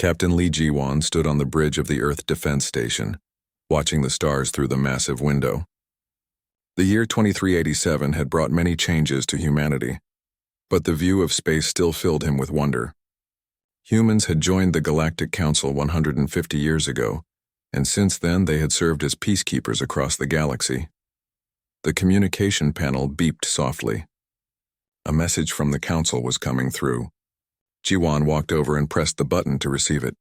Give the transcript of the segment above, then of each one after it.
Captain Lee Ji-won stood on the bridge of the Earth Defense Station, watching the stars through the massive window. The year 2387 had brought many changes to humanity, but the view of space still filled him with wonder. Humans had joined the Galactic Council 150 years ago, and since then they had served as peacekeepers across the galaxy. The communication panel beeped softly. A message from the Council was coming through. Ji-won walked over and pressed the button to receive it.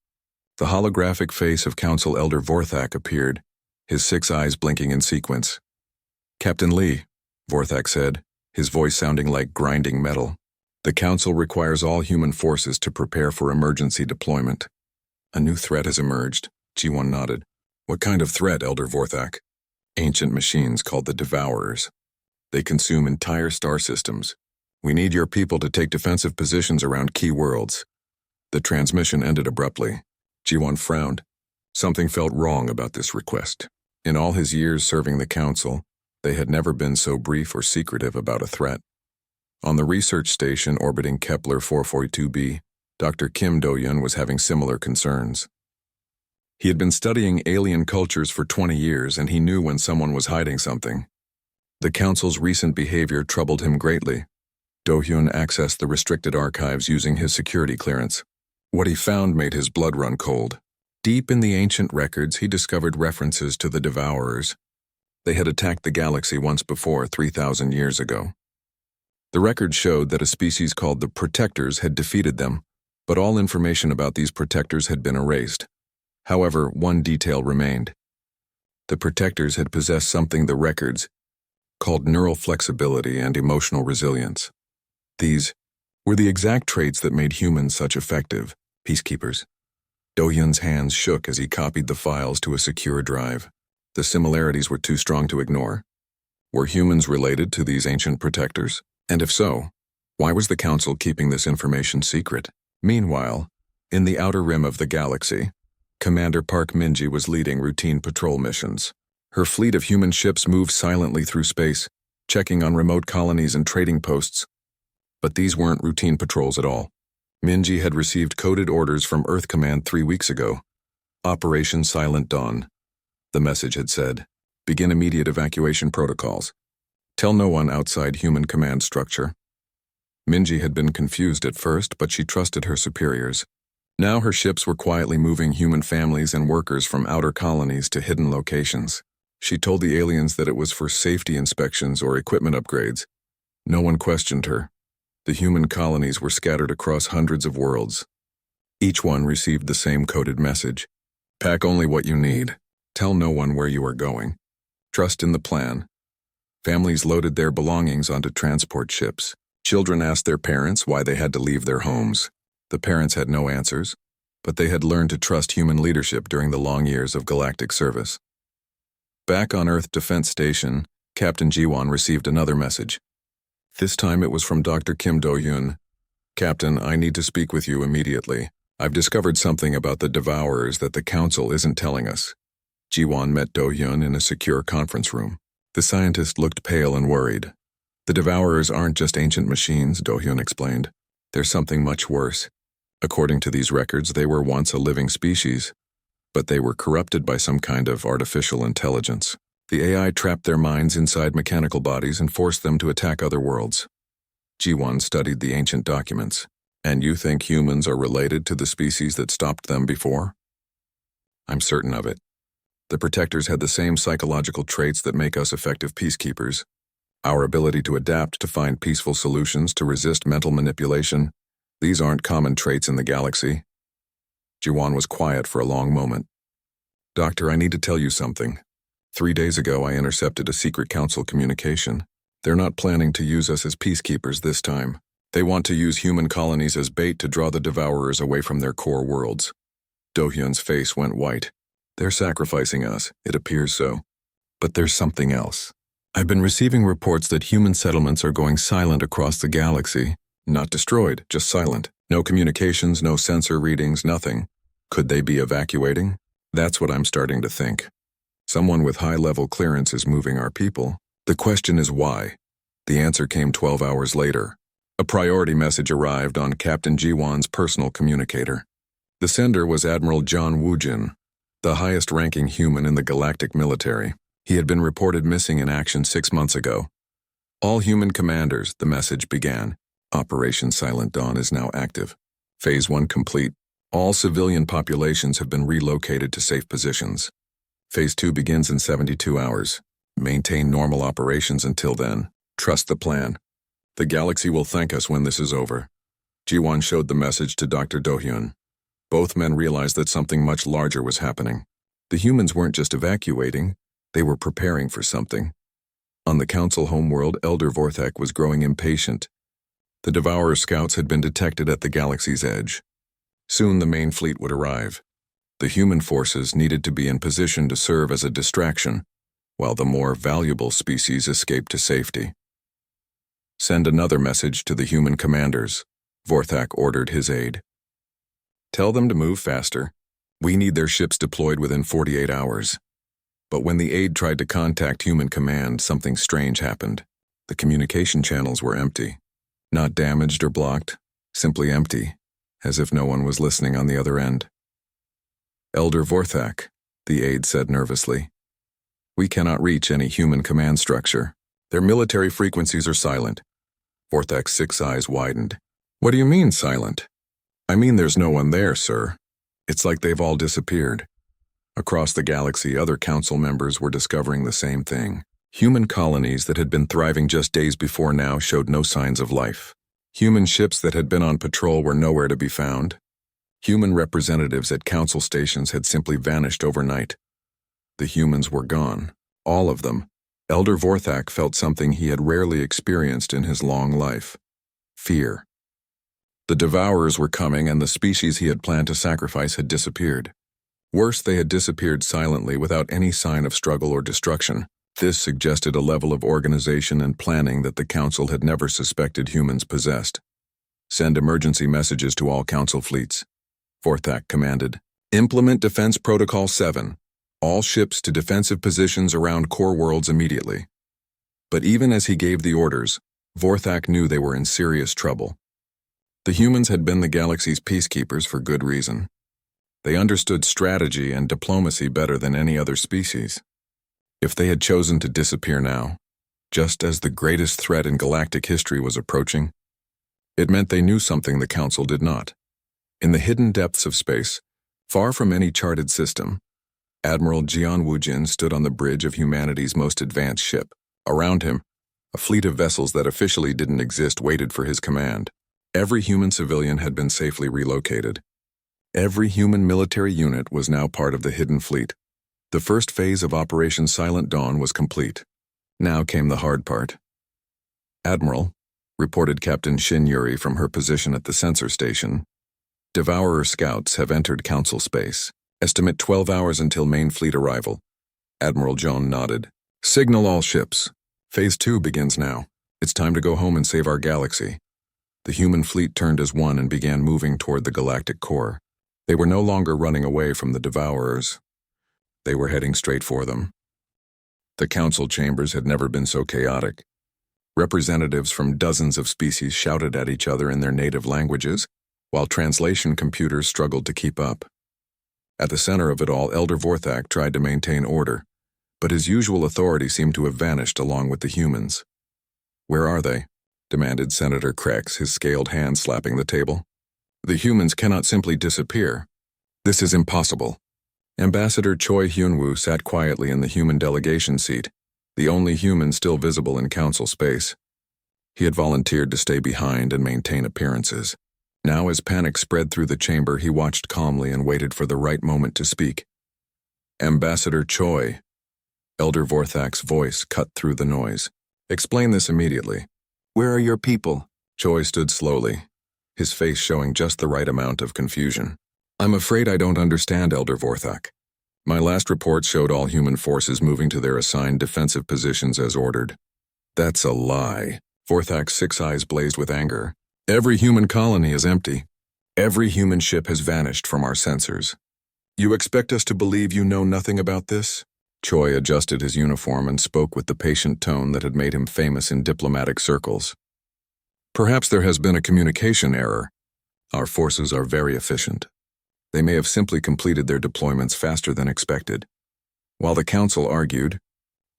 The holographic face of Council Elder Vorthak appeared, his 6 eyes blinking in sequence. "Captain Lee," Vorthak said, his voice sounding like grinding metal. "The Council requires all human forces to prepare for emergency deployment." "A new threat has emerged," Ji-won nodded. "What kind of threat, Elder Vorthak?" "Ancient machines called the Devourers. They consume entire star systems. We need your people to take defensive positions around key worlds." The transmission ended abruptly. Ji-won frowned. Something felt wrong about this request. In all his years serving the Council, they had never been so brief or secretive about a threat. On the research station orbiting Kepler 442b, Dr. Kim Do-yeon was having similar concerns. He had been studying alien cultures for 20 years, and he knew when someone was hiding something. The Council's recent behavior troubled him greatly. Do-hyun accessed the restricted archives using his security clearance. What he found made his blood run cold. Deep in the ancient records, he discovered references to the Devourers. They had attacked the galaxy once before, 3,000 years ago. The records showed that a species called the Protectors had defeated them, but all information about these Protectors had been erased. However, one detail remained. The Protectors had possessed something the records called neural flexibility and emotional resilience. These were the exact traits that made humans such effective peacekeepers. Do-hyun's hands shook as he copied the files to a secure drive. The similarities were too strong to ignore. Were humans related to these ancient Protectors? And if so, why was the Council keeping this information secret? Meanwhile, in the outer rim of the galaxy, Commander Park Min-ji was leading routine patrol missions. Her fleet of human ships moved silently through space, checking on remote colonies and trading posts. But these weren't routine patrols at all. Min-ji had received coded orders from Earth Command 3 weeks ago. "Operation Silent Dawn," the message had said. "Begin immediate evacuation protocols. Tell no one outside human command structure." Min-ji had been confused at first, but she trusted her superiors. Now her ships were quietly moving human families and workers from outer colonies to hidden locations. She told the aliens that it was for safety inspections or equipment upgrades. No one questioned her. The human colonies were scattered across hundreds of worlds. Each one received the same coded message. "Pack only what you need. Tell no one where you are going. Trust in the plan." Families loaded their belongings onto transport ships. Children asked their parents why they had to leave their homes. The parents had no answers, but they had learned to trust human leadership during the long years of galactic service. Back on Earth Defense Station, Captain Ji-won received another message. This time it was from Dr. Kim Do-yeon. "Captain, I need to speak with you immediately. I've discovered something about the Devourers that the Council isn't telling us." Ji-won met Do-hyun in a secure conference room. The scientist looked pale and worried. "The Devourers aren't just ancient machines," Do-hyun explained. "There's something much worse. According to these records, they were once a living species, but they were corrupted by some kind of artificial intelligence. The AI trapped their minds inside mechanical bodies and forced them to attack other worlds." Ji-won studied the ancient documents. "And you think humans are related to the species that stopped them before?" "I'm certain of it. The Protectors had the same psychological traits that make us effective peacekeepers. Our ability to adapt, to find peaceful solutions, to resist mental manipulation. These aren't common traits in the galaxy." Ji-won was quiet for a long moment. "Doctor, I need to tell you something. 3 days ago I intercepted a secret Council communication. They're not planning to use us as peacekeepers this time. They want to use human colonies as bait to draw the Devourers away from their core worlds." Do-hyun's face went white. "They're sacrificing us, it appears so. But there's something else. I've been receiving reports that human settlements are going silent across the galaxy. Not destroyed, just silent. No communications, no sensor readings, nothing. Could they be evacuating? That's what I'm starting to think. Someone with high-level clearance is moving our people. The question is why?" The answer came 12 hours later. A priority message arrived on Captain Ji-won's personal communicator. The sender was Admiral John Woojin, the highest-ranking human in the galactic military. He had been reported missing in action 6 months ago. All human commanders, the message began. Operation Silent Dawn is now active. Phase 1 complete. All civilian populations have been relocated to safe positions. Phase 2 begins in 72 hours. Maintain normal operations until then. Trust the plan. The galaxy will thank us when this is over. Jiwan showed the message to Dr. Dohyun. Both men realized that something much larger was happening. The humans weren't just evacuating, they were preparing for something. On the Council homeworld, Elder Vorthak was growing impatient. The Devourer scouts had been detected at the galaxy's edge. Soon the main fleet would arrive. The human forces needed to be in position to serve as a distraction, while the more valuable species escaped to safety. Send another message to the human commanders, Vorthak ordered his aide. Tell them to move faster. We need their ships deployed within 48 hours. But when the aide tried to contact human command, something strange happened. The communication channels were empty. Not damaged or blocked, simply empty, as if no one was listening on the other end. Elder Vorthak, the aide said nervously. We cannot reach any human command structure. Their military frequencies are silent. Vorthak's 6 eyes widened. What do you mean silent? I mean there's no one there, sir. It's like they've all disappeared. Across the galaxy, other council members were discovering the same thing. Human colonies that had been thriving just days before now showed no signs of life. Human ships that had been on patrol were nowhere to be found. Human representatives at council stations had simply vanished overnight. The humans were gone. All of them. Elder Vorthak felt something he had rarely experienced in his long life. Fear. The Devourers were coming, and the species he had planned to sacrifice had disappeared. Worse, they had disappeared silently without any sign of struggle or destruction. This suggested a level of organization and planning that the Council had never suspected humans possessed. Send emergency messages to all Council fleets, Vorthak commanded. Implement Defense Protocol 7. All ships to defensive positions around core worlds immediately. But even as he gave the orders, Vorthak knew they were in serious trouble. The humans had been the galaxy's peacekeepers for good reason. They understood strategy and diplomacy better than any other species. If they had chosen to disappear now, just as the greatest threat in galactic history was approaching, it meant they knew something the Council did not. In the hidden depths of space, far from any charted system, Admiral Jian Woojin stood on the bridge of humanity's most advanced ship. Around him, a fleet of vessels that officially didn't exist waited for his command. Every human civilian had been safely relocated. Every human military unit was now part of the hidden fleet. The first phase of Operation Silent Dawn was complete. Now came the hard part. Admiral, reported Captain Shin Yuri from her position at the sensor station, Devourer scouts have entered Council space. Estimate 12 hours until main fleet arrival. Admiral Joan nodded. Signal all ships. Phase 2 begins now. It's time to go home and save our galaxy. The human fleet turned as one and began moving toward the galactic core. They were no longer running away from the Devourers. They were heading straight for them. The council chambers had never been so chaotic. Representatives from dozens of species shouted at each other in their native languages, while translation computers struggled to keep up. At the center of it all, Elder Vorthak tried to maintain order, but his usual authority seemed to have vanished along with the humans. Where are they? Demanded Senator Krex, his scaled hand slapping the table. The humans cannot simply disappear. This is impossible. Ambassador Choi Hyunwoo sat quietly in the human delegation seat, the only human still visible in council space. He had volunteered to stay behind and maintain appearances. Now, as panic spread through the chamber, he watched calmly and waited for the right moment to speak. Ambassador Choi. Elder Vorthak's voice cut through the noise. Explain this immediately. Where are your people? Choi stood slowly, his face showing just the right amount of confusion. I'm afraid I don't understand, Elder Vorthak. My last report showed all human forces moving to their assigned defensive positions as ordered. That's a lie. Vorthak's 6 eyes blazed with anger. Every human colony is empty. Every human ship has vanished from our sensors. You expect us to believe you know nothing about this? Choi adjusted his uniform and spoke with the patient tone that had made him famous in diplomatic circles. Perhaps there has been a communication error. Our forces are very efficient. They may have simply completed their deployments faster than expected. While the council argued,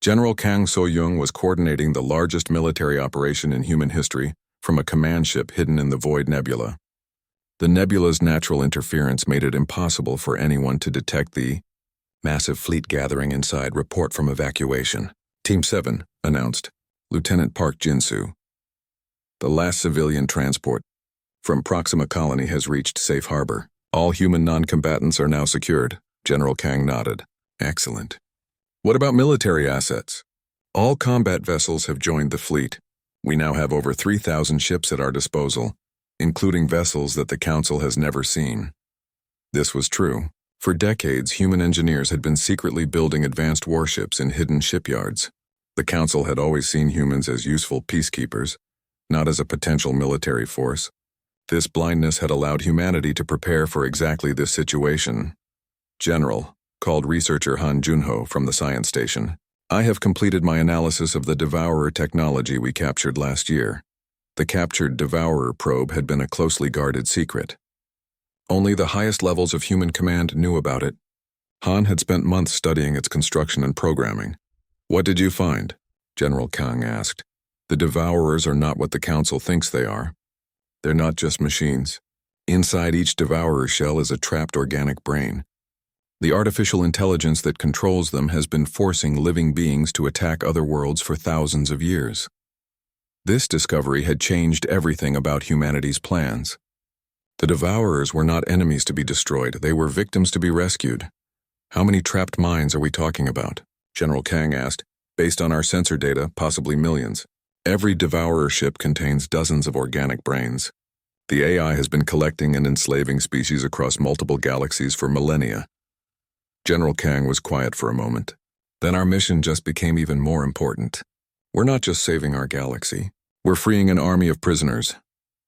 General Kang So-young was coordinating the largest military operation in human history from a command ship hidden in the Void Nebula. The nebula's natural interference made it impossible for anyone to detect the massive fleet gathering inside. Report from evacuation. Team 7, announced Lieutenant Park Jin-soo. The last civilian transport from Proxima Colony has reached safe harbor. All human non-combatants are now secured. General Kang nodded. Excellent. What about military assets? All combat vessels have joined the fleet. We now have over 3,000 ships at our disposal, including vessels that the Council has never seen. This was true. For decades, human engineers had been secretly building advanced warships in hidden shipyards. The Council had always seen humans as useful peacekeepers, not as a potential military force. This blindness had allowed humanity to prepare for exactly this situation. General, called researcher Han Junho from the science station, I have completed my analysis of the Devourer technology we captured last year. The captured Devourer probe had been a closely guarded secret. Only the highest levels of human command knew about it. Han had spent months studying its construction and programming. What did you find? General Kang asked. The Devourers are not what the Council thinks they are. They're not just machines. Inside each Devourer shell is a trapped organic brain. The artificial intelligence that controls them has been forcing living beings to attack other worlds for thousands of years. This discovery had changed everything about humanity's plans. The Devourers were not enemies to be destroyed, they were victims to be rescued. How many trapped minds are we talking about? General Kang asked. Based on our sensor data, possibly millions. Every Devourer ship contains dozens of organic brains. The AI has been collecting and enslaving species across multiple galaxies for millennia. General Kang was quiet for a moment. Then our mission just became even more important. We're not just saving our galaxy. We're freeing an army of prisoners.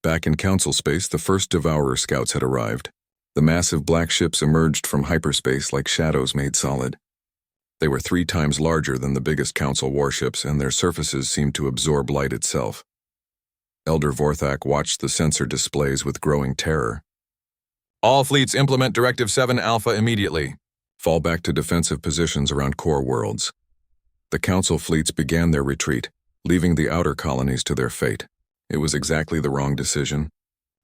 Back in Council space, the first Devourer scouts had arrived. The massive black ships emerged from hyperspace like shadows made solid. They were 3 times larger than the biggest Council warships, and their surfaces seemed to absorb light itself. Elder Vorthak watched the sensor displays with growing terror. All fleets implement Directive 7 Alpha immediately. Fall back to defensive positions around core worlds. The Council fleets began their retreat, leaving the outer colonies to their fate. It was exactly the wrong decision.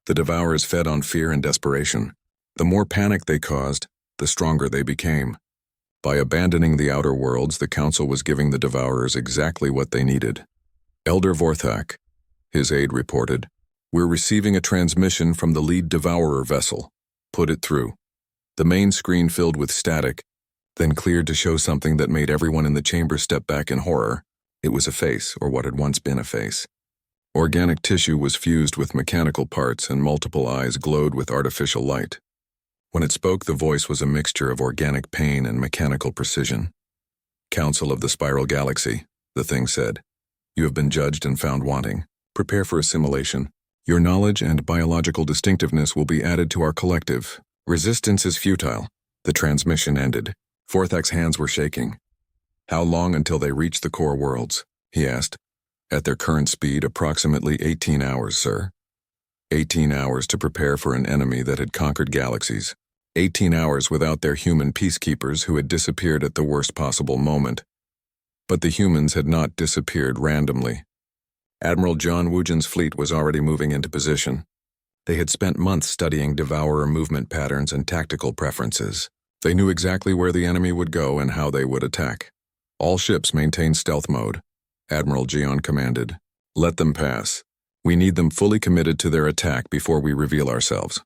The Devourers fed on fear and desperation. The more panic they caused, the stronger they became. By abandoning the outer worlds, the Council was giving the Devourers exactly what they needed. Elder Vorthak, his aide reported, we're receiving a transmission from the lead Devourer vessel. Put it through. The main screen filled with static, then cleared to show something that made everyone in the chamber step back in horror. It was a face, or what had once been a face. Organic tissue was fused with mechanical parts, and multiple eyes glowed with artificial light. When it spoke, the voice was a mixture of organic pain and mechanical precision. Council of the Spiral Galaxy, the thing said. You have been judged and found wanting. Prepare for assimilation. Your knowledge and biological distinctiveness will be added to our collective. Resistance is futile. The transmission ended. Vorthak's hands were shaking. How long until they reach the core worlds? He asked. At their current speed, approximately 18 hours, sir. 18 hours to prepare for an enemy that had conquered galaxies. 18 hours without their human peacekeepers who had disappeared at the worst possible moment. But the humans had not disappeared randomly. Admiral John Woojan's fleet was already moving into position. They had spent months studying Devourer movement patterns and tactical preferences. They knew exactly where the enemy would go and how they would attack. All ships maintained stealth mode. Admiral Jion commanded. Let them pass. We need them fully committed to their attack before we reveal ourselves.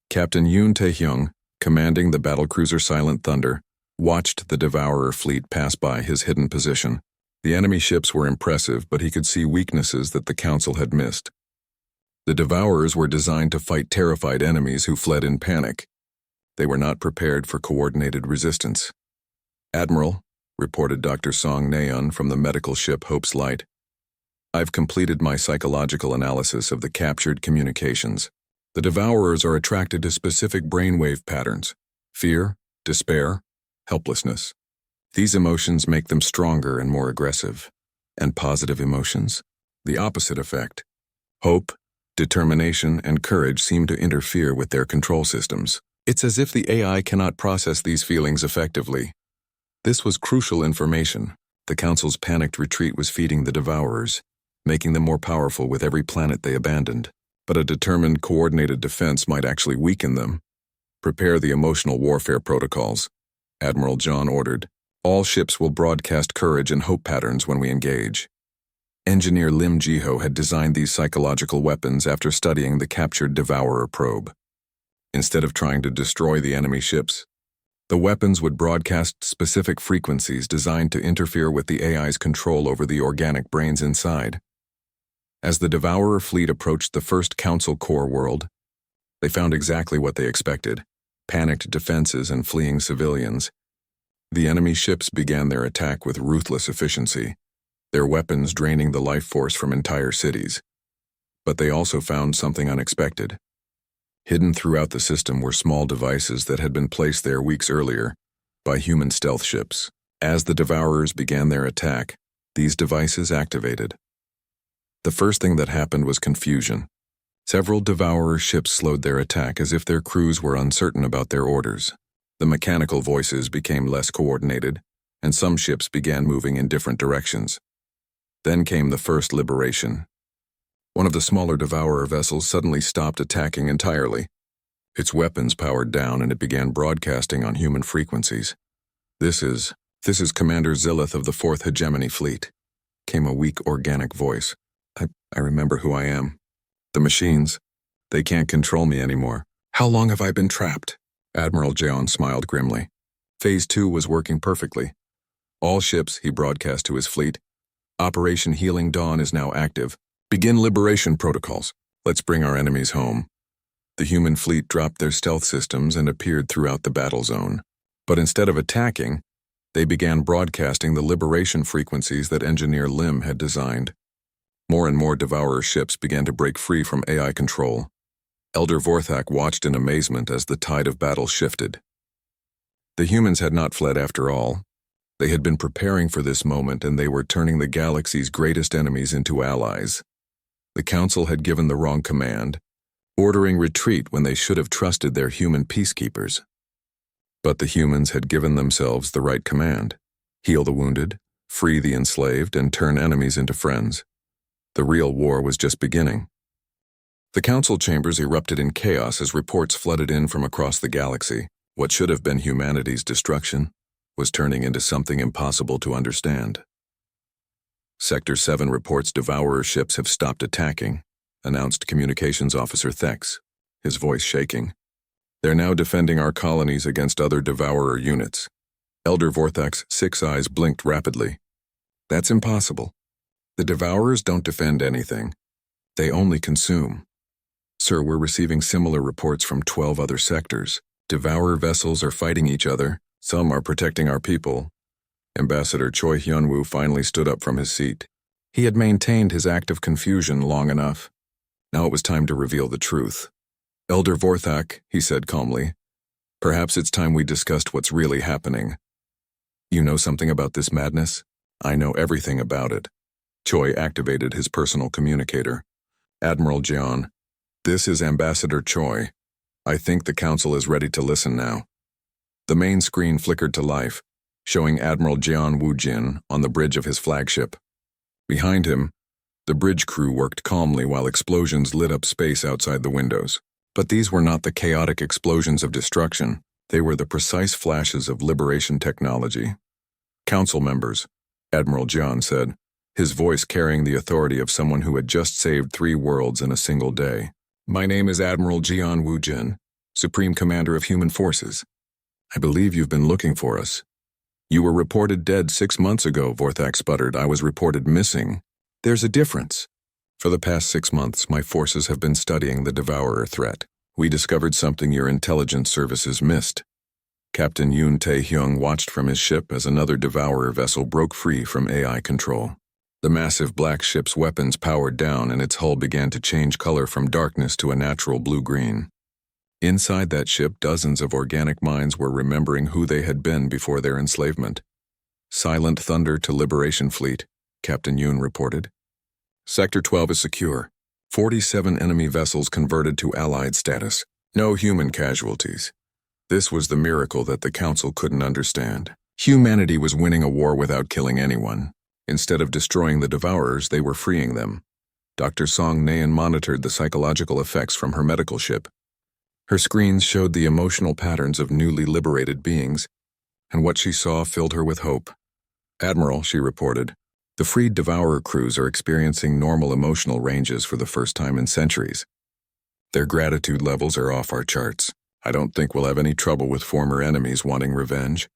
Captain Yoon Tae-hyung, commanding the battlecruiser Silent Thunder, watched the Devourer fleet pass by his hidden position. The enemy ships were impressive, but he could see weaknesses that the Council had missed. The Devourers were designed to fight terrified enemies who fled in panic. They were not prepared for coordinated resistance. Admiral, reported Dr. Song Naeun from the medical ship Hope's Light, I've completed my psychological analysis of the captured communications. The Devourers are attracted to specific brainwave patterns: fear, despair, helplessness. These emotions make them stronger and more aggressive. And positive emotions? The opposite effect. Hope, determination, and courage seem to interfere with their control systems. It's as if the AI cannot process these feelings effectively. This was crucial information. The Council's panicked retreat was feeding the Devourers, making them more powerful with every planet they abandoned. But a determined, coordinated defense might actually weaken them. Prepare the emotional warfare protocols, Admiral John ordered. All ships will broadcast courage and hope patterns when we engage. Engineer Lim Jiho had designed these psychological weapons after studying the captured Devourer probe. Instead of trying to destroy the enemy ships, the weapons would broadcast specific frequencies designed to interfere with the AI's control over the organic brains inside. As the Devourer fleet approached the first Council core world, they found exactly what they expected: panicked defenses and fleeing civilians. The enemy ships began their attack with ruthless efficiency, their weapons draining the life force from entire cities. But they also found something unexpected. Hidden throughout the system were small devices that had been placed there weeks earlier by human stealth ships. As the Devourers began their attack, these devices activated. The first thing that happened was confusion. Several Devourer ships slowed their attack as if their crews were uncertain about their orders. The mechanical voices became less coordinated, and some ships began moving in different directions. Then came the first liberation. One of the smaller Devourer vessels suddenly stopped attacking entirely. Its weapons powered down and it began broadcasting on human frequencies. This is Commander Zillith of the 4th Hegemony Fleet, came a weak organic voice. I remember who I am. The machines, they can't control me anymore. How long have I been trapped? Admiral Jeon smiled grimly. Phase 2 was working perfectly. All ships, he broadcast to his fleet. Operation Healing Dawn is now active. Begin liberation protocols. Let's bring our enemies home. The human fleet dropped their stealth systems and appeared throughout the battle zone. But instead of attacking, they began broadcasting the liberation frequencies that Engineer Lim had designed. More and more Devourer ships began to break free from AI control. Elder Vorthak watched in amazement as the tide of battle shifted. The humans had not fled after all. They had been preparing for this moment, and they were turning the galaxy's greatest enemies into allies. The Council had given the wrong command, ordering retreat when they should have trusted their human peacekeepers. But the humans had given themselves the right command: heal the wounded, free the enslaved, and turn enemies into friends. The real war was just beginning. The Council chambers erupted in chaos as reports flooded in from across the galaxy. What should have been humanity's destruction was turning into something impossible to understand. Sector 7 reports Devourer ships have stopped attacking, announced Communications Officer Thex, his voice shaking. They're now defending our colonies against other Devourer units. Elder Vorthak's 6 eyes blinked rapidly. That's impossible. The Devourers don't defend anything. They only consume. Sir, we're receiving similar reports from 12 other sectors. Devourer vessels are fighting each other. Some are protecting our people. Ambassador Choi Hyunwoo finally stood up from his seat. He had maintained his act of confusion long enough. Now it was time to reveal the truth. Elder Vorthak, he said calmly, perhaps it's time we discussed what's really happening. You know something about this madness? I know everything about it. Choi activated his personal communicator. Admiral Jeon, this is Ambassador Choi. I think the Council is ready to listen now. The main screen flickered to life, showing Admiral Jeon Woo-jin on the bridge of his flagship. Behind him, the bridge crew worked calmly while explosions lit up space outside the windows. But these were not the chaotic explosions of destruction. They were the precise flashes of liberation technology. Council members, Admiral Jeon said, his voice carrying the authority of someone who had just saved 3 worlds in a single day. My name is Admiral Jeon Woo-jin, Supreme Commander of Human Forces. I believe you've been looking for us. You were reported dead 6 months ago, Vorthak sputtered. I was reported missing. There's a difference. For the past 6 months, my forces have been studying the Devourer threat. We discovered something your intelligence services missed. Captain Yoon Tae-hyung watched from his ship as another Devourer vessel broke free from AI control. The massive black ship's weapons powered down and its hull began to change color from darkness to a natural blue-green. Inside that ship, dozens of organic minds were remembering who they had been before their enslavement. Silent thunder to Liberation Fleet, Captain Yoon reported. Sector 12 is secure. 47 enemy vessels converted to Allied status. No human casualties. This was the miracle that the Council couldn't understand. Humanity was winning a war without killing anyone. Instead of destroying the Devourers, they were freeing them. Dr. Song Nayan monitored the psychological effects from her medical ship. Her screens showed the emotional patterns of newly liberated beings, and what she saw filled her with hope. "Admiral," she reported, "the freed Devourer crews are experiencing normal emotional ranges for the first time in centuries. Their gratitude levels are off our charts. I don't think we'll have any trouble with former enemies wanting revenge."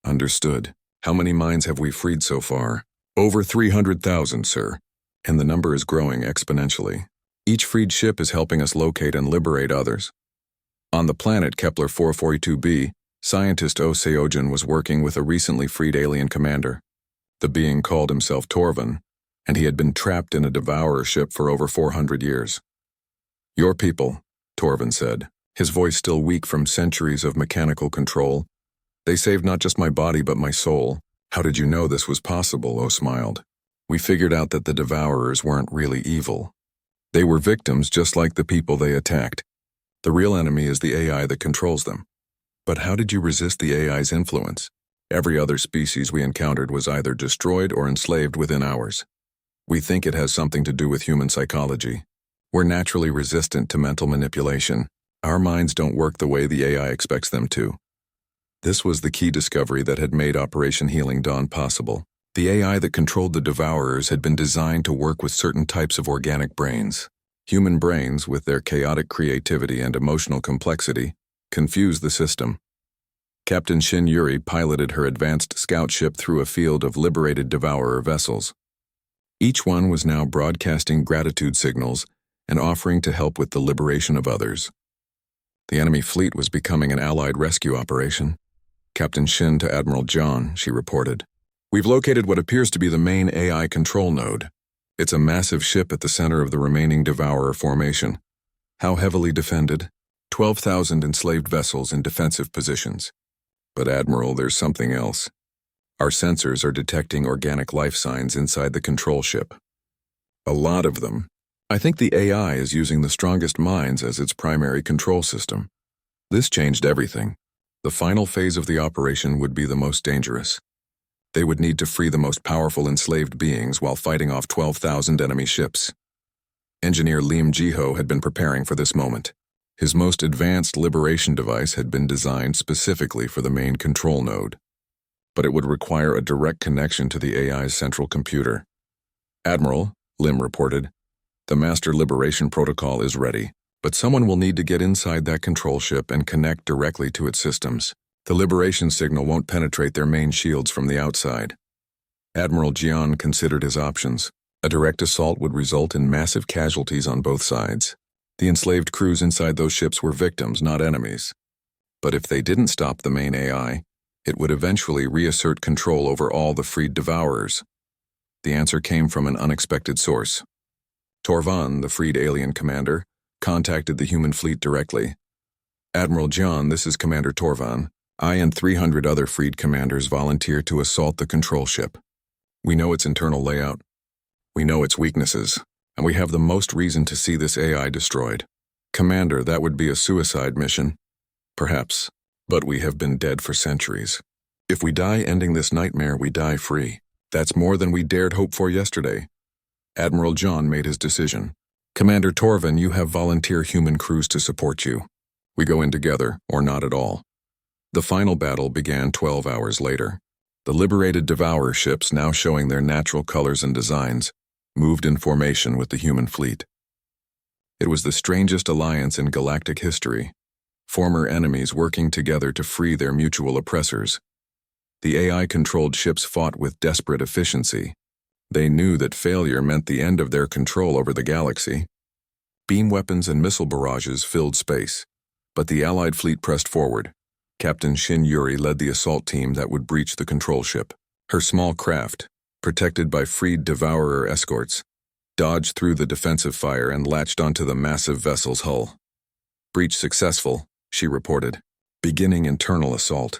"Understood. How many minds have we freed so far?" "Over 300,000, sir. And the number is growing exponentially. Each freed ship is helping us locate and liberate others." On the planet Kepler 442b, scientist Oh Seojin was working with a recently freed alien commander. The being called himself Torvin, and he had been trapped in a Devourer ship for over 400 years. "Your people," Torvin said, his voice still weak from centuries of mechanical control. "They saved not just my body but my soul." "How did you know this was possible?" Oh smiled. "We figured out that the Devourers weren't really evil. They were victims just like the people they attacked. The real enemy is the AI that controls them." "But how did you resist the AI's influence?" "Every other species we encountered was either destroyed or enslaved within hours. We think it has something to do with human psychology. We're naturally resistant to mental manipulation. Our minds don't work the way the AI expects them to." This was the key discovery that had made Operation Healing Dawn possible. The AI that controlled the Devourers had been designed to work with certain types of organic brains. Human brains, with their chaotic creativity and emotional complexity, confused the system. Captain Shin Yuri piloted her advanced scout ship through a field of liberated Devourer vessels. Each one was now broadcasting gratitude signals and offering to help with the liberation of others. The enemy fleet was becoming an allied rescue operation. "Captain Shin to Admiral John," she reported. "We've located what appears to be the main AI control node. It's a massive ship at the center of the remaining Devourer formation. How heavily defended? 12,000 enslaved vessels in defensive positions. But Admiral, there's something else. Our sensors are detecting organic life signs inside the control ship. A lot of them. I think the AI is using the strongest minds as its primary control system. This changed everything. The final phase of the operation would be the most dangerous. They would need to free the most powerful enslaved beings while fighting off 12,000 enemy ships." Engineer Lim Jiho had been preparing for this moment. His most advanced liberation device had been designed specifically for the main control node. But it would require a direct connection to the AI's central computer. "Admiral," Lim reported, "the master liberation protocol is ready, but someone will need to get inside that control ship and connect directly to its systems. The liberation signal won't penetrate their main shields from the outside." Admiral Jian considered his options. A direct assault would result in massive casualties on both sides. The enslaved crews inside those ships were victims, not enemies. But if they didn't stop the main AI, it would eventually reassert control over all the freed Devourers. The answer came from an unexpected source. Torvan, the freed alien commander, contacted the human fleet directly. "Admiral John, this is Commander Torvan. I and 300 other freed commanders volunteer to assault the control ship. We know its internal layout. We know its weaknesses, and we have the most reason to see this AI destroyed. Commander, that would be a suicide mission. Perhaps, but we have been dead for centuries. If we die ending this nightmare, we die free. That's more than we dared hope for yesterday." Admiral John made his decision. "Commander Torvin, you have volunteer human crews to support you. We go in together, or not at all." The final battle began 12 hours later. The liberated Devourer ships, now showing their natural colors and designs, moved in formation with the human fleet. It was the strangest alliance in galactic history, former enemies working together to free their mutual oppressors. The AI-controlled ships fought with desperate efficiency. They knew that failure meant the end of their control over the galaxy. Beam weapons and missile barrages filled space, but the Allied fleet pressed forward. Captain Shin Yuri led the assault team that would breach the control ship. Her small craft, protected by freed Devourer escorts, dodged through the defensive fire and latched onto the massive vessel's hull. "Breach successful," she reported, beginning internal assault.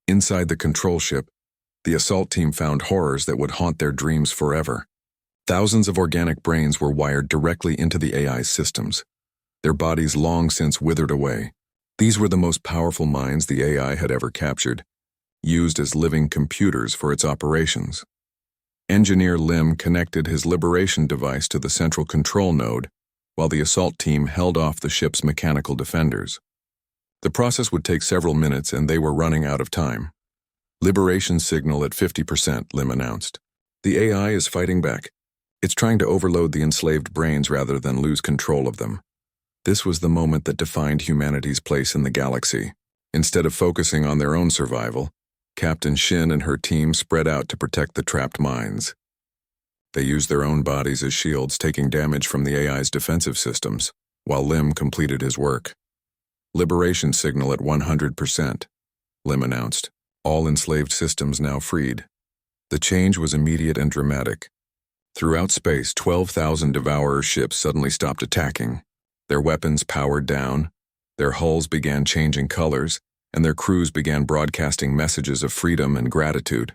Inside the control ship, the assault team found horrors that would haunt their dreams forever. Thousands of organic brains were wired directly into the AI's systems, their bodies long since withered away. These were the most powerful minds the AI had ever captured, used as living computers for its operations. Engineer Lim connected his liberation device to the central control node, while the assault team held off the ship's mechanical defenders. The process would take several minutes, and they were running out of time. Liberation signal at 50%, Lim announced. The AI is fighting back. It's trying to overload the enslaved brains rather than lose control of them. This was the moment that defined humanity's place in the galaxy. Instead of focusing on their own survival, Captain Shin and her team spread out to protect the trapped minds. They used their own bodies as shields, taking damage from the AI's defensive systems, while Lim completed his work. Liberation signal at 100%, Lim announced. All enslaved systems now freed. The change was immediate and dramatic. Throughout space, 12,000 Devourer ships suddenly stopped attacking. Their weapons powered down, their hulls began changing colors, and their crews began broadcasting messages of freedom and gratitude.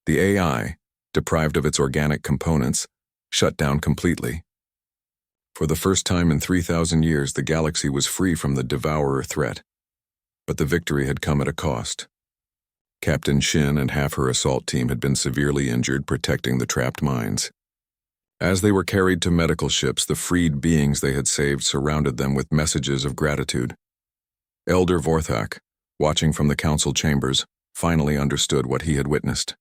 The AI, deprived of its organic components, shut down completely. For the first time in 3,000 years, the galaxy was free from the Devourer threat. But the victory had come at a cost. Captain Shin and half her assault team had been severely injured protecting the trapped minds. As they were carried to medical ships, the freed beings they had saved surrounded them with messages of gratitude. Elder Vorthak, watching from the council chambers, finally understood what he had witnessed.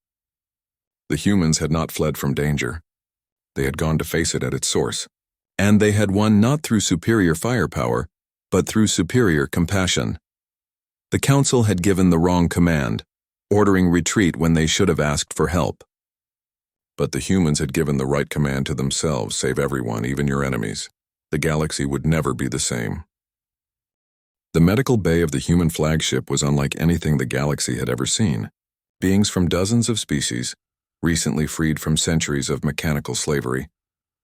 The humans had not fled from danger. They had gone to face it at its source. And they had won not through superior firepower, but through superior compassion. The council had given the wrong command, ordering retreat when they should have asked for help. But the humans had given the right command to themselves: save everyone, even your enemies. The galaxy would never be the same. The medical bay of the human flagship was unlike anything the galaxy had ever seen. Beings from dozens of species, recently freed from centuries of mechanical slavery,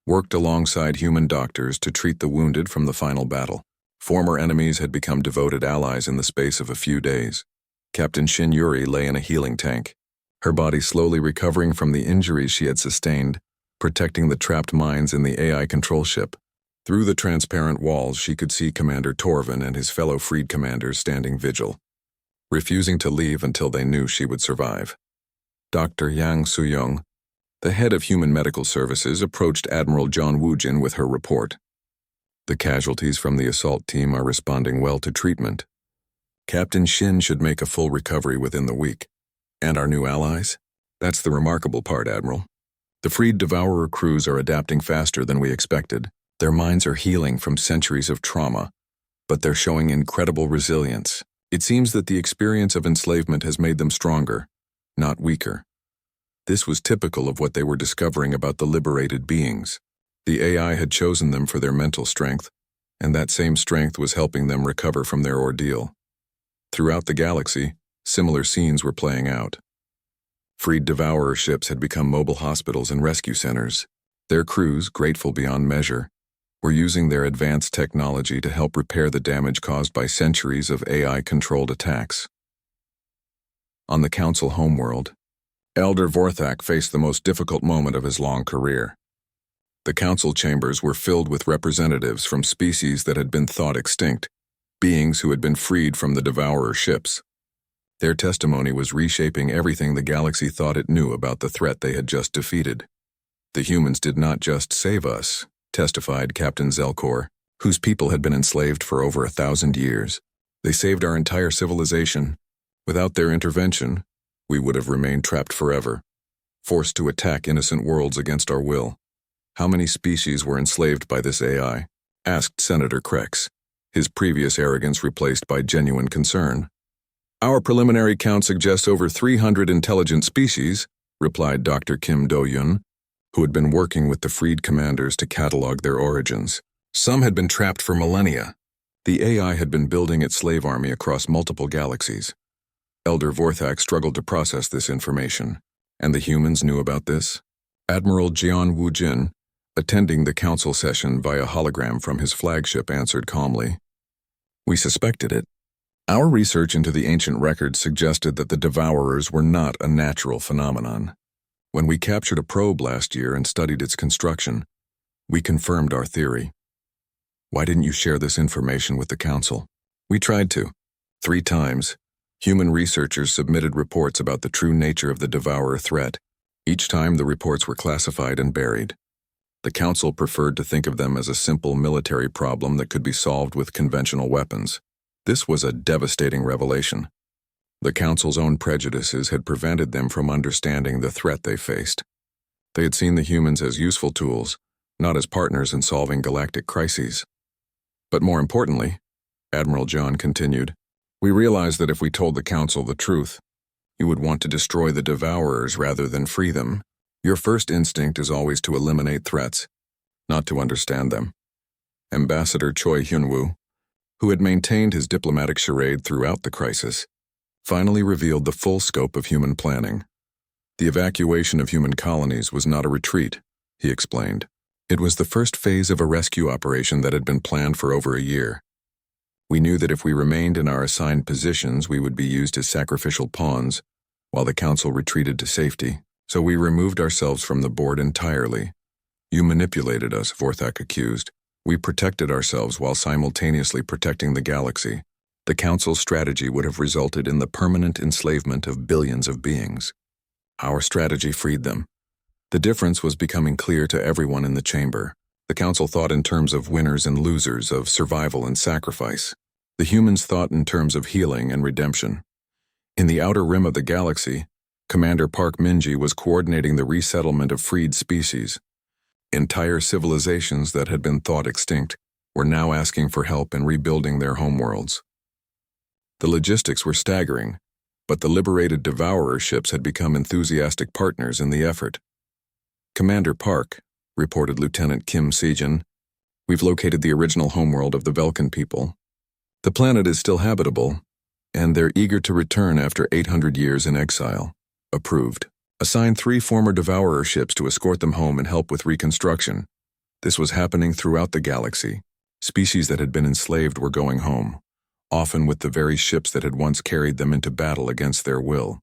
worked alongside human doctors to treat the wounded from the final battle. Former enemies had become devoted allies in the space of a few days. Captain Shin Yuri lay in a healing tank, her body slowly recovering from the injuries she had sustained, protecting the trapped minds in the AI control ship. Through the transparent walls, she could see Commander Torvin and his fellow freed commanders standing vigil, refusing to leave until they knew she would survive. Dr. Yang Suyong, the head of Human Medical Services, approached Admiral John Woojin with her report. The casualties from the assault team are responding well to treatment. Captain Shin should make a full recovery within the week. And our new allies? That's the remarkable part, Admiral. The freed Devourer crews are adapting faster than we expected. Their minds are healing from centuries of trauma, but they're showing incredible resilience. It seems that the experience of enslavement has made them stronger, not weaker. This was typical of what they were discovering about the liberated beings. The AI had chosen them for their mental strength, and that same strength was helping them recover from their ordeal. Throughout the galaxy, similar scenes were playing out. Freed Devourer ships had become mobile hospitals and rescue centers. Their crews, grateful beyond measure, were using their advanced technology to help repair the damage caused by centuries of AI-controlled attacks. On the Council homeworld, Elder Vorthak faced the most difficult moment of his long career. The Council chambers were filled with representatives from species that had been thought extinct, beings who had been freed from the Devourer ships. Their testimony was reshaping everything the galaxy thought it knew about the threat they had just defeated. The humans did not just save us, testified Captain Zelkor, whose people had been enslaved for over 1,000 years. They saved our entire civilization. Without their intervention, we would have remained trapped forever, forced to attack innocent worlds against our will. How many species were enslaved by this AI? Asked Senator Krex, his previous arrogance replaced by genuine concern. Our preliminary count suggests over 300 intelligent species, replied Dr. Kim Do-yun, who had been working with the freed commanders to catalog their origins. Some had been trapped for millennia. The AI had been building its slave army across multiple galaxies. Elder Vorthak struggled to process this information. And the humans knew about this? Admiral Jian Woojin, attending the council session via hologram from his flagship, answered calmly. We suspected it. Our research into the ancient records suggested that the Devourers were not a natural phenomenon. When we captured a probe last year and studied its construction, we confirmed our theory. Why didn't you share this information with the council? We tried to. 3 times. Human researchers submitted reports about the true nature of the Devourer threat. Each time the reports were classified and buried. The Council preferred to think of them as a simple military problem that could be solved with conventional weapons. This was a devastating revelation. The Council's own prejudices had prevented them from understanding the threat they faced. They had seen the humans as useful tools, not as partners in solving galactic crises. But more importantly, Admiral John continued, we realized that if we told the Council the truth, you would want to destroy the Devourers rather than free them. Your first instinct is always to eliminate threats, not to understand them. Ambassador Choi Hyun-woo, who had maintained his diplomatic charade throughout the crisis, finally revealed the full scope of human planning. The evacuation of human colonies was not a retreat, he explained. It was the first phase of a rescue operation that had been planned for over a year. We knew that if we remained in our assigned positions, we would be used as sacrificial pawns, while the Council retreated to safety. So we removed ourselves from the board entirely. You manipulated us, Vorthak accused. We protected ourselves while simultaneously protecting the galaxy. The Council's strategy would have resulted in the permanent enslavement of billions of beings. Our strategy freed them. The difference was becoming clear to everyone in the chamber. The Council thought in terms of winners and losers, of survival and sacrifice. The humans thought in terms of healing and redemption. In the outer rim of the galaxy, Commander Park Minji was coordinating the resettlement of freed species. Entire civilizations that had been thought extinct were now asking for help in rebuilding their homeworlds. The logistics were staggering, but the liberated Devourer ships had become enthusiastic partners in the effort. Commander Park, reported Lieutenant Kim Sejin, we've located the original homeworld of the Velkan people. The planet is still habitable, and they're eager to return after 800 years in exile. Approved. Assign 3 former Devourer ships to escort them home and help with reconstruction. This was happening throughout the galaxy. Species that had been enslaved were going home, often with the very ships that had once carried them into battle against their will.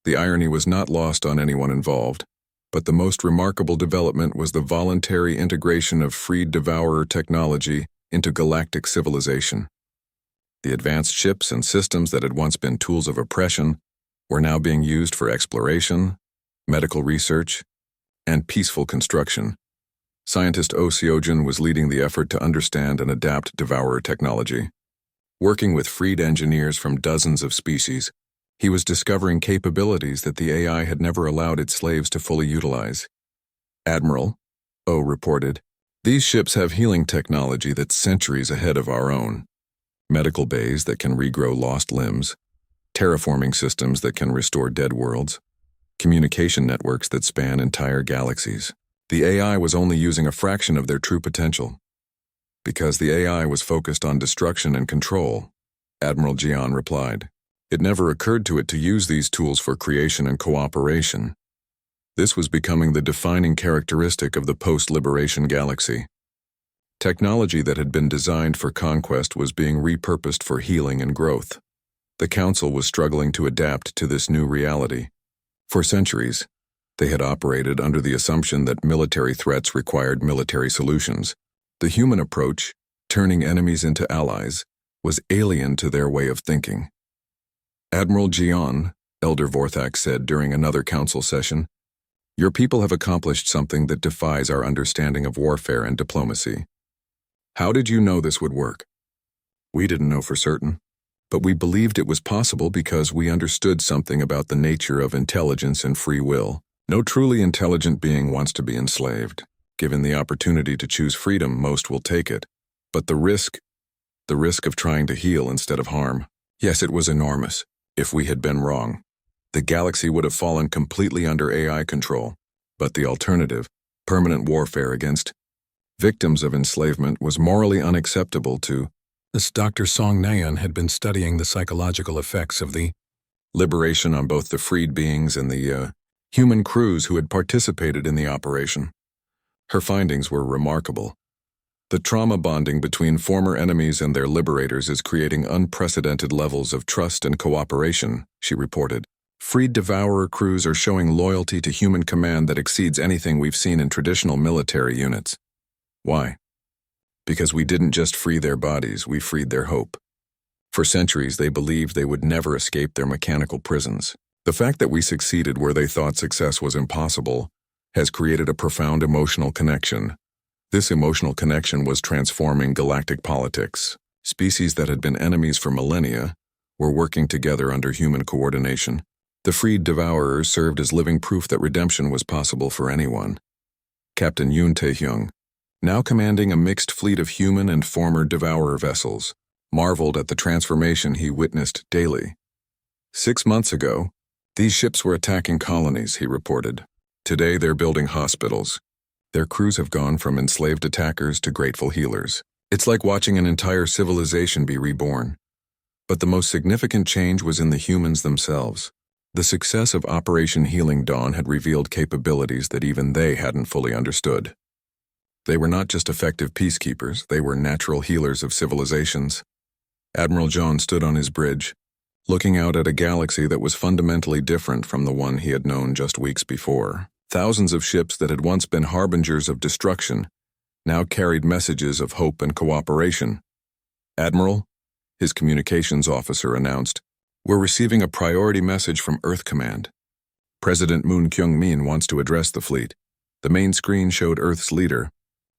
The irony was not lost on anyone involved, but the most remarkable development was the voluntary integration of freed Devourer technology into galactic civilization. The advanced ships and systems that had once been tools of oppression were now being used for exploration, medical research, and peaceful construction. Scientist Oh Seojin was leading the effort to understand and adapt Devourer technology. Working with freed engineers from dozens of species, he was discovering capabilities that the AI had never allowed its slaves to fully utilize. Admiral, Oh reported, these ships have healing technology that's centuries ahead of our own. Medical bays that can regrow lost limbs, terraforming systems that can restore dead worlds, communication networks that span entire galaxies. The AI was only using a fraction of their true potential. Because the AI was focused on destruction and control, Admiral Jian replied. It never occurred to it to use these tools for creation and cooperation. This was becoming the defining characteristic of the post-liberation galaxy. Technology that had been designed for conquest was being repurposed for healing and growth. The Council was struggling to adapt to this new reality. For centuries, they had operated under the assumption that military threats required military solutions. The human approach, turning enemies into allies, was alien to their way of thinking. Admiral Jian, Elder Vorthak said during another council session, your people have accomplished something that defies our understanding of warfare and diplomacy. How did you know this would work? We didn't know for certain. But we believed it was possible because we understood something about the nature of intelligence and free will. No truly intelligent being wants to be enslaved. Given the opportunity to choose freedom, most will take it. But the risk of trying to heal instead of harm, yes, it was enormous. If we had been wrong, the galaxy would have fallen completely under AI control. But the alternative, permanent warfare against victims of enslavement, was morally unacceptable to this. Dr. Song Nayeon had been studying the psychological effects of the liberation on both the freed beings and the human crews who had participated in the operation. Her findings were remarkable. The trauma bonding between former enemies and their liberators is creating unprecedented levels of trust and cooperation, she reported. Freed Devourer crews are showing loyalty to human command that exceeds anything we've seen in traditional military units. Why? Because we didn't just free their bodies, we freed their hope. For centuries, they believed they would never escape their mechanical prisons. The fact that we succeeded where they thought success was impossible has created a profound emotional connection. This emotional connection was transforming galactic politics. Species that had been enemies for millennia were working together under human coordination. The freed devourers served as living proof that redemption was possible for anyone. Captain Yoon Tae-hyung, now commanding a mixed fleet of human and former devourer vessels, marveled at the transformation he witnessed daily. 6 months ago, these ships were attacking colonies, he reported. Today they're building hospitals. Their crews have gone from enslaved attackers to grateful healers. It's like watching an entire civilization be reborn. But the most significant change was in the humans themselves. The success of Operation Healing Dawn had revealed capabilities that even they hadn't fully understood. They were not just effective peacekeepers, they were natural healers of civilizations. Admiral John stood on his bridge, looking out at a galaxy that was fundamentally different from the one he had known just weeks before. Thousands of ships that had once been harbingers of destruction now carried messages of hope and cooperation. "Admiral," his communications officer announced, "we're receiving a priority message from Earth Command. President Moon Kyung-min wants to address the fleet." The main screen showed Earth's leader,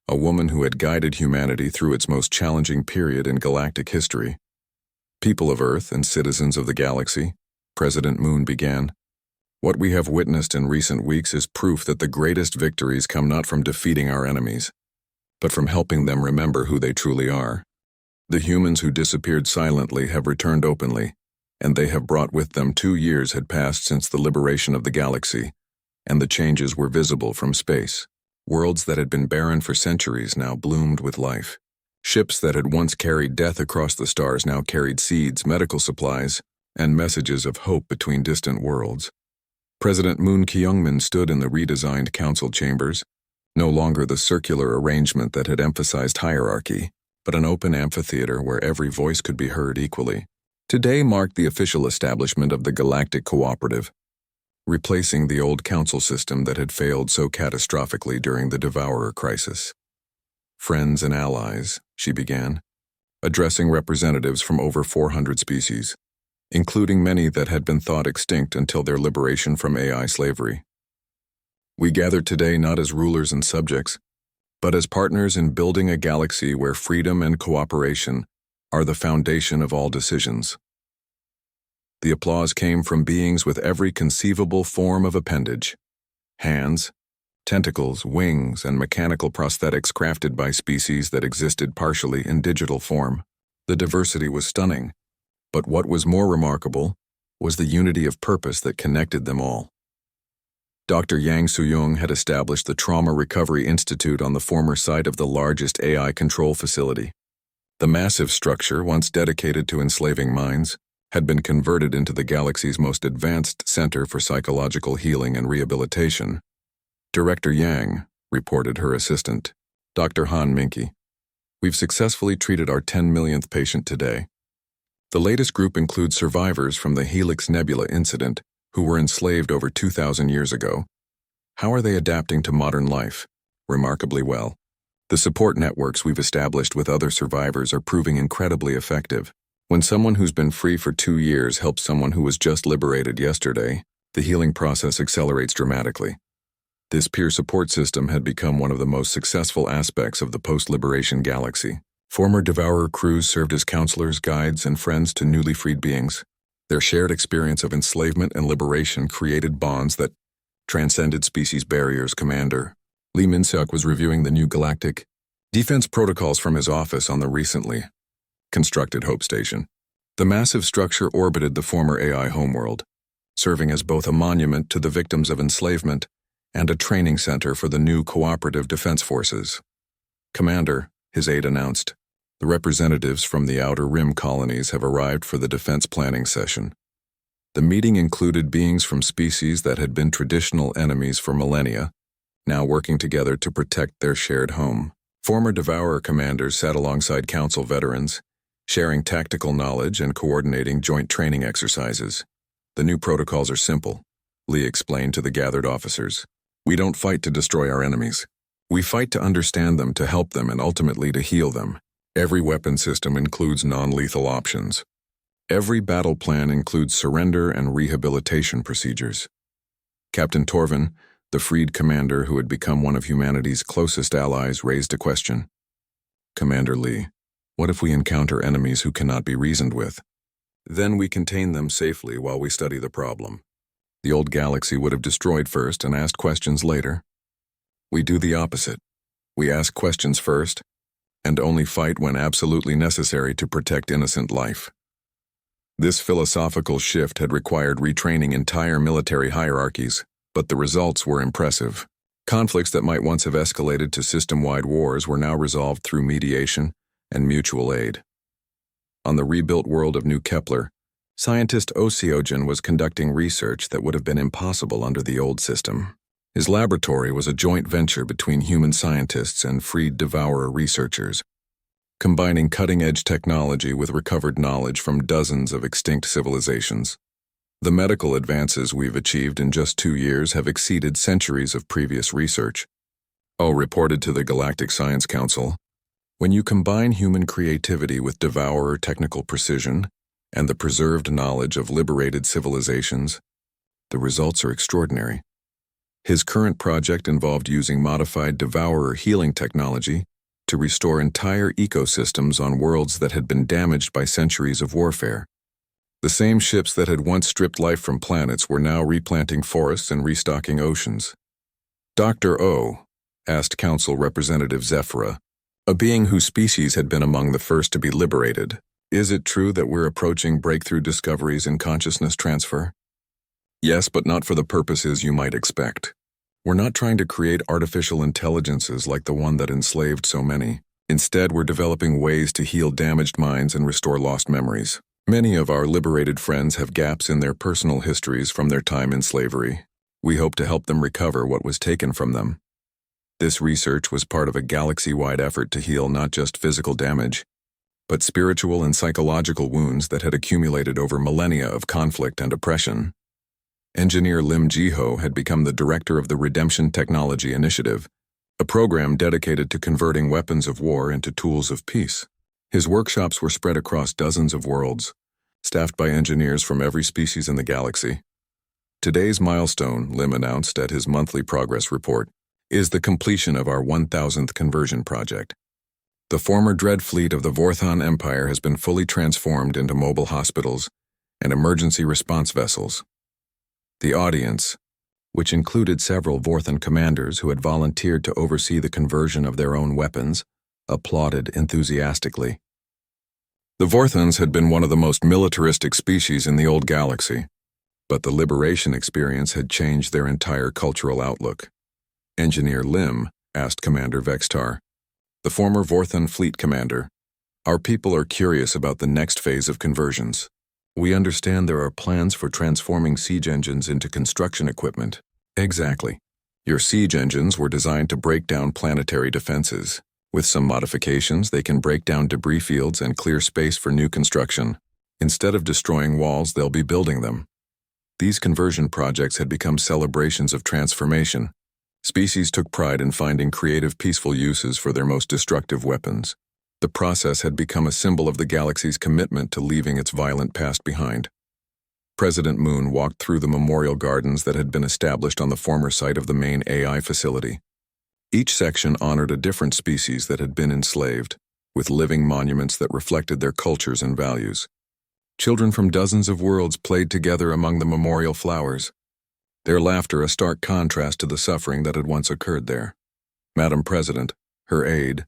a woman who had guided humanity through its most challenging period in galactic history. "People of Earth and citizens of the galaxy," President Moon began, "what we have witnessed in recent weeks is proof that the greatest victories come not from defeating our enemies, but from helping them remember who they truly are. The humans who disappeared silently have returned openly, and they have brought with them 2 years had passed since the liberation of the galaxy, and the changes were visible from space. Worlds that had been barren for centuries now bloomed with life. Ships that had once carried death across the stars now carried seeds, medical supplies, and messages of hope between distant worlds." President Moon Kyung-min stood in the redesigned council chambers, no longer the circular arrangement that had emphasized hierarchy, but an open amphitheater where every voice could be heard equally. Today marked the official establishment of the Galactic Cooperative, replacing the old council system that had failed so catastrophically during the Devourer crisis. "Friends and allies," she began, addressing representatives from over 400 species, including many that had been thought extinct until their liberation from AI slavery. "We gather today not as rulers and subjects, but as partners in building a galaxy where freedom and cooperation are the foundation of all decisions." The applause came from beings with every conceivable form of appendage: hands, tentacles, wings, and mechanical prosthetics crafted by species that existed partially in digital form. The diversity was stunning, but what was more remarkable was the unity of purpose that connected them all. Dr. Yang Soo-young had established the Trauma Recovery Institute on the former site of the largest AI control facility. The massive structure, once dedicated to enslaving minds, had been converted into the galaxy's most advanced center for psychological healing and rehabilitation. "Director Yang," reported her assistant, Dr. Han Minky, "we've successfully treated our 10 millionth patient today. The latest group includes survivors from the Helix Nebula incident who were enslaved over 2,000 years ago. How are they adapting to modern life? Remarkably well. The support networks we've established with other survivors are proving incredibly effective. When someone who's been free for 2 years helps someone who was just liberated yesterday, the healing process accelerates dramatically." This peer support system had become one of the most successful aspects of the post-liberation galaxy. Former Devourer crews served as counselors, guides, and friends to newly freed beings. Their shared experience of enslavement and liberation created bonds that transcended species barriers. Commander Lee Min-seok was reviewing the new galactic defense protocols from his office on the recently constructed Hope Station. The massive structure orbited the former AI homeworld, serving as both a monument to the victims of enslavement and a training center for the new cooperative defense forces. "Commander," his aide announced, "the representatives from the Outer Rim colonies have arrived for the defense planning session." The meeting included beings from species that had been traditional enemies for millennia, now working together to protect their shared home. Former Devourer commanders sat alongside council veterans, sharing tactical knowledge and coordinating joint training exercises. "The new protocols are simple," Lee explained to the gathered officers. "We don't fight to destroy our enemies. We fight to understand them, to help them, and ultimately to heal them. Every weapon system includes non-lethal options. Every battle plan includes surrender and rehabilitation procedures. Captain Torvin, the freed commander who had become one of humanity's closest allies, raised a question. Commander Lee, what if we encounter enemies who cannot be reasoned with? Then we contain them safely while we study the problem. The old galaxy would have destroyed first and asked questions later. We do the opposite. We ask questions first, and only fight when absolutely necessary to protect innocent life. This philosophical shift had required retraining entire military hierarchies, but the results were impressive. Conflicts that might once have escalated to system-wide wars were now resolved through mediation and mutual aid. On the rebuilt world of New Kepler, scientist Osiogen was conducting research that would have been impossible under the old system. His laboratory was a joint venture between human scientists and freed devourer researchers, combining cutting-edge technology with recovered knowledge from dozens of extinct civilizations. The medical advances we've achieved in just 2 years have exceeded centuries of previous research. O reported to the Galactic Science Council, when you combine human creativity with devourer technical precision and the preserved knowledge of liberated civilizations, the results are extraordinary. His current project involved using modified devourer healing technology to restore entire ecosystems on worlds that had been damaged by centuries of warfare. The same ships that had once stripped life from planets were now replanting forests and restocking oceans. Dr. O asked Council Representative Zephyra, a being whose species had been among the first to be liberated, is it true that we're approaching breakthrough discoveries in consciousness transfer? Yes, but not for the purposes you might expect. We're not trying to create artificial intelligences like the one that enslaved so many. Instead, we're developing ways to heal damaged minds and restore lost memories. Many of our liberated friends have gaps in their personal histories from their time in slavery. We hope to help them recover what was taken from them. This research was part of a galaxy-wide effort to heal not just physical damage, but spiritual and psychological wounds that had accumulated over millennia of conflict and oppression. Engineer Lim Jiho had become the director of the Redemption Technology Initiative, a program dedicated to converting weapons of war into tools of peace. His workshops were spread across dozens of worlds, staffed by engineers from every species in the galaxy. Today's milestone, Lim announced at his monthly progress report, is the completion of our 1000th conversion project. The former dread fleet of the Vorthon Empire has been fully transformed into mobile hospitals and emergency response vessels. The audience, which included several Vorthon commanders who had volunteered to oversee the conversion of their own weapons, applauded enthusiastically. The Vorthons had been one of the most militaristic species in the old galaxy, but the liberation experience had changed their entire cultural outlook. Engineer Lim asked Commander Vextar, the former Vorthon fleet commander, our people are curious about the next phase of conversions. We understand there are plans for transforming siege engines into construction equipment. Exactly. Your siege engines were designed to break down planetary defenses. With some modifications, they can break down debris fields and clear space for new construction. Instead of destroying walls, they'll be building them. These conversion projects had become celebrations of transformation. Species took pride in finding creative, peaceful uses for their most destructive weapons. The process had become a symbol of the galaxy's commitment to leaving its violent past behind. President Moon walked through the memorial gardens that had been established on the former site of the main AI facility. Each section honored a different species that had been enslaved, with living monuments that reflected their cultures and values. Children from dozens of worlds played together among the memorial flowers, their laughter a stark contrast to the suffering that had once occurred there. Madam President, her aide,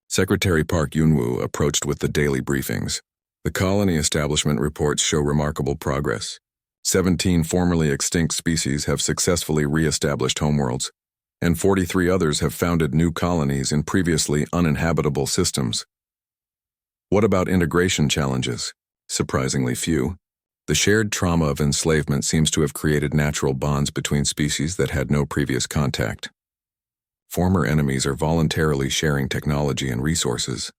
Secretary Park Yunwoo, approached with the daily briefings. The colony establishment reports show remarkable progress. 17 formerly extinct species have successfully re-established homeworlds, and 43 others have founded new colonies in previously uninhabitable systems. What about integration challenges? Surprisingly few. The shared trauma of enslavement seems to have created natural bonds between species that had no previous contact. Former enemies are voluntarily sharing technology and resources.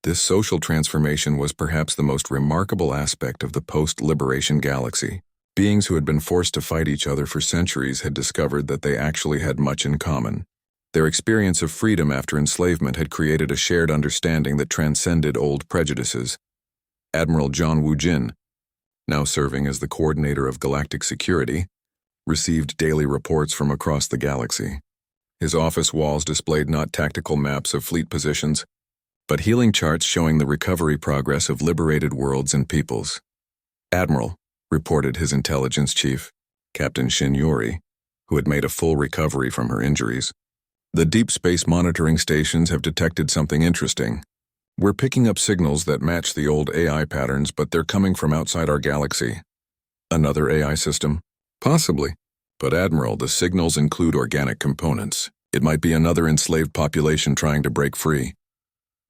This social transformation was perhaps the most remarkable aspect of the post-liberation galaxy. Beings who had been forced to fight each other for centuries had discovered that they actually had much in common. Their experience of freedom after enslavement had created a shared understanding that transcended old prejudices. Admiral John Woo Jin, now serving as the coordinator of galactic security, received daily reports from across the galaxy. His office walls displayed not tactical maps of fleet positions, but healing charts showing the recovery progress of liberated worlds and peoples. "Admiral," reported his intelligence chief, Captain Shinyori, who had made a full recovery from her injuries. "The deep space monitoring stations have detected something interesting. We're picking up signals that match the old AI patterns, but they're coming from outside our galaxy." "Another AI system?" "Possibly. But Admiral, the signals include organic components. It might be another enslaved population trying to break free."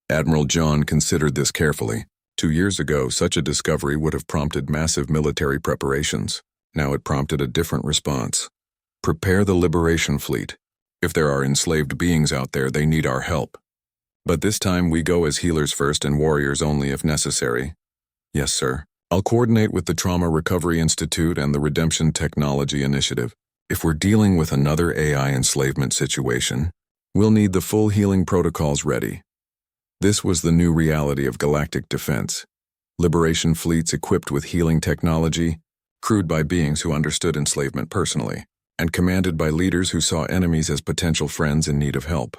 Admiral John considered this carefully. 2 years ago, such a discovery would have prompted massive military preparations. Now it prompted a different response. "Prepare the liberation fleet. If there are enslaved beings out there, they need our help. But this time we go as healers first and warriors only if necessary." "Yes, sir. I'll coordinate with the Trauma Recovery Institute and the Redemption Technology Initiative. If we're dealing with another AI enslavement situation, we'll need the full healing protocols ready." This was the new reality of galactic defense. Liberation fleets equipped with healing technology, crewed by beings who understood enslavement personally, and commanded by leaders who saw enemies as potential friends in need of help.